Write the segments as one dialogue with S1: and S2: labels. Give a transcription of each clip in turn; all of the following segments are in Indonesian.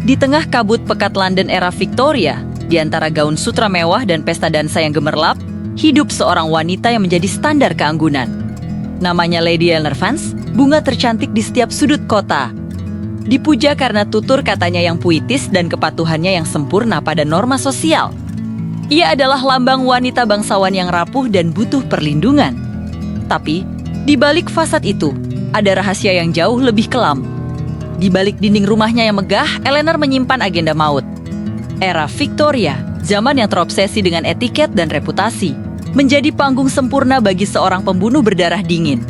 S1: Di tengah kabut pekat London era Victoria, di antara gaun sutra mewah dan pesta dansa yang gemerlap, hidup seorang wanita yang menjadi standar keanggunan. Namanya Lady Eleanor Vance, bunga tercantik di setiap sudut kota. Dipuja karena tutur katanya yang puitis dan kepatuhannya yang sempurna pada norma sosial. Ia adalah lambang wanita bangsawan yang rapuh dan butuh perlindungan. Tapi, di balik fasad itu, ada rahasia yang jauh lebih kelam. Di balik dinding rumahnya yang megah, Eleanor menyimpan agenda maut. Era Victoria, zaman yang terobsesi dengan etiket dan reputasi, menjadi panggung sempurna bagi seorang pembunuh berdarah dingin.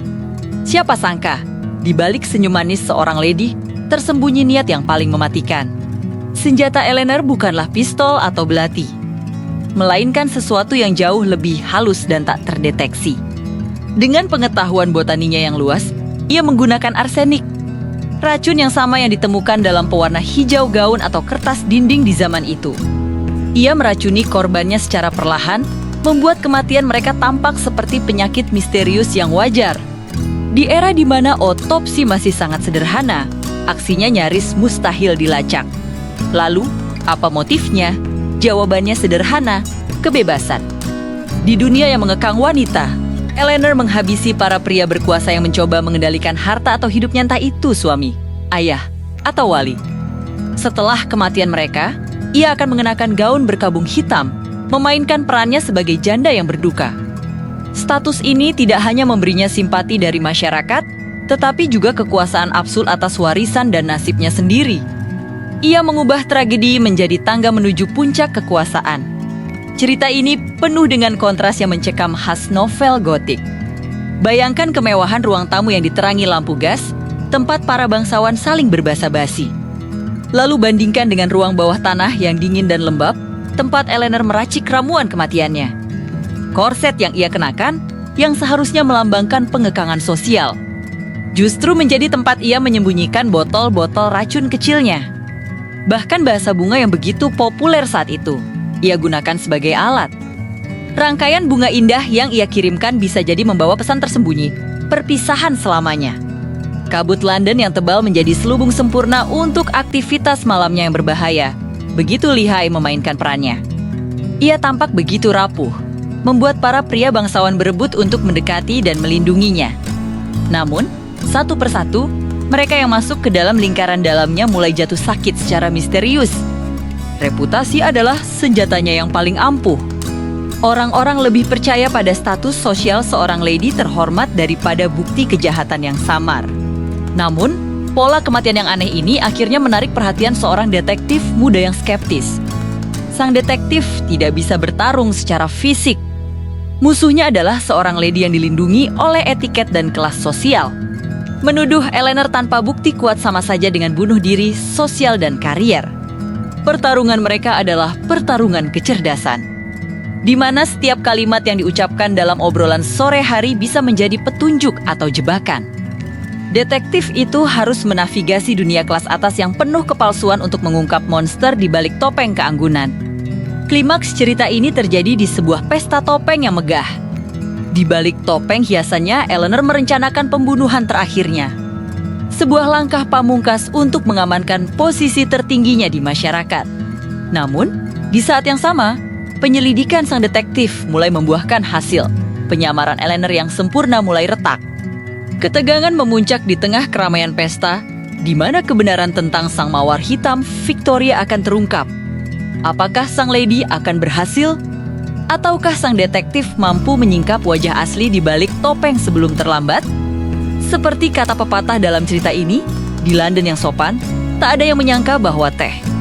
S1: Siapa sangka, di balik senyum manis seorang lady, tersembunyi niat yang paling mematikan. Senjata Eleanor bukanlah pistol atau belati, melainkan sesuatu yang jauh lebih halus dan tak terdeteksi. Dengan pengetahuan botaninya yang luas, ia menggunakan arsenik, racun yang sama yang ditemukan dalam pewarna hijau gaun atau kertas dinding di zaman itu. Ia meracuni korbannya secara perlahan, membuat kematian mereka tampak seperti penyakit misterius yang wajar. Di era di mana otopsi masih sangat sederhana, aksinya nyaris mustahil dilacak. Lalu, apa motifnya? Jawabannya sederhana, kebebasan. Di dunia yang mengekang wanita, Eleanor menghabisi para pria berkuasa yang mencoba mengendalikan harta atau hidupnya, entah itu suami, ayah, atau wali. Setelah kematian mereka, ia akan mengenakan gaun berkabung hitam, memainkan perannya sebagai janda yang berduka. Status ini tidak hanya memberinya simpati dari masyarakat, tetapi juga kekuasaan absolut atas warisan dan nasibnya sendiri. Ia mengubah tragedi menjadi tangga menuju puncak kekuasaan. Cerita ini penuh dengan kontras yang mencekam khas novel gotik. Bayangkan kemewahan ruang tamu yang diterangi lampu gas, tempat para bangsawan saling berbasa-basi. Lalu bandingkan dengan ruang bawah tanah yang dingin dan lembab, tempat Eleanor meracik ramuan kematiannya. Korset yang ia kenakan, yang seharusnya melambangkan pengekangan sosial, justru menjadi tempat ia menyembunyikan botol-botol racun kecilnya. Bahkan bahasa bunga yang begitu populer saat itu, ia gunakan sebagai alat. Rangkaian bunga indah yang ia kirimkan bisa jadi membawa pesan tersembunyi, perpisahan selamanya. Kabut London yang tebal menjadi selubung sempurna untuk aktivitas malamnya yang berbahaya. Begitu lihai memainkan perannya. Ia tampak begitu rapuh, membuat para pria bangsawan berebut untuk mendekati dan melindunginya. Namun, satu persatu, mereka yang masuk ke dalam lingkaran dalamnya mulai jatuh sakit secara misterius. Reputasi adalah senjatanya yang paling ampuh. Orang-orang lebih percaya pada status sosial seorang lady terhormat daripada bukti kejahatan yang samar. Namun, pola kematian yang aneh ini akhirnya menarik perhatian seorang detektif muda yang skeptis. Sang detektif tidak bisa bertarung secara fisik. Musuhnya adalah seorang lady yang dilindungi oleh etiket dan kelas sosial. Menuduh Eleanor tanpa bukti kuat sama saja dengan bunuh diri, sosial, dan karier. Pertarungan mereka adalah pertarungan kecerdasan, di mana setiap kalimat yang diucapkan dalam obrolan sore hari bisa menjadi petunjuk atau jebakan. Detektif itu harus menavigasi dunia kelas atas yang penuh kepalsuan untuk mengungkap monster di balik topeng keanggunan. Klimaks cerita ini terjadi di sebuah pesta topeng yang megah. Di balik topeng hiasannya, Eleanor merencanakan pembunuhan terakhirnya. Sebuah langkah pamungkas untuk mengamankan posisi tertingginya di masyarakat. Namun, di saat yang sama, penyelidikan sang detektif mulai membuahkan hasil. Penyamaran Eleanor yang sempurna mulai retak. Ketegangan memuncak di tengah keramaian pesta, di mana kebenaran tentang sang mawar hitam Victoria akan terungkap. Apakah sang lady akan berhasil? Ataukah sang detektif mampu menyingkap wajah asli di balik topeng sebelum terlambat? Seperti kata pepatah dalam cerita ini, di London yang sopan, tak ada yang menyangka bahwa teh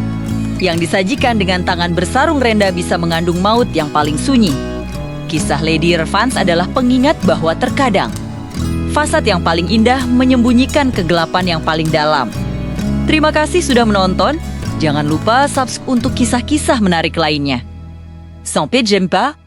S1: yang disajikan dengan tangan bersarung renda bisa mengandung maut yang paling sunyi. Kisah Lady Vance adalah pengingat bahwa terkadang fasad yang paling indah menyembunyikan kegelapan yang paling dalam. Terima kasih sudah menonton. Jangan lupa subscribe untuk kisah-kisah menarik lainnya. Sampai jumpa.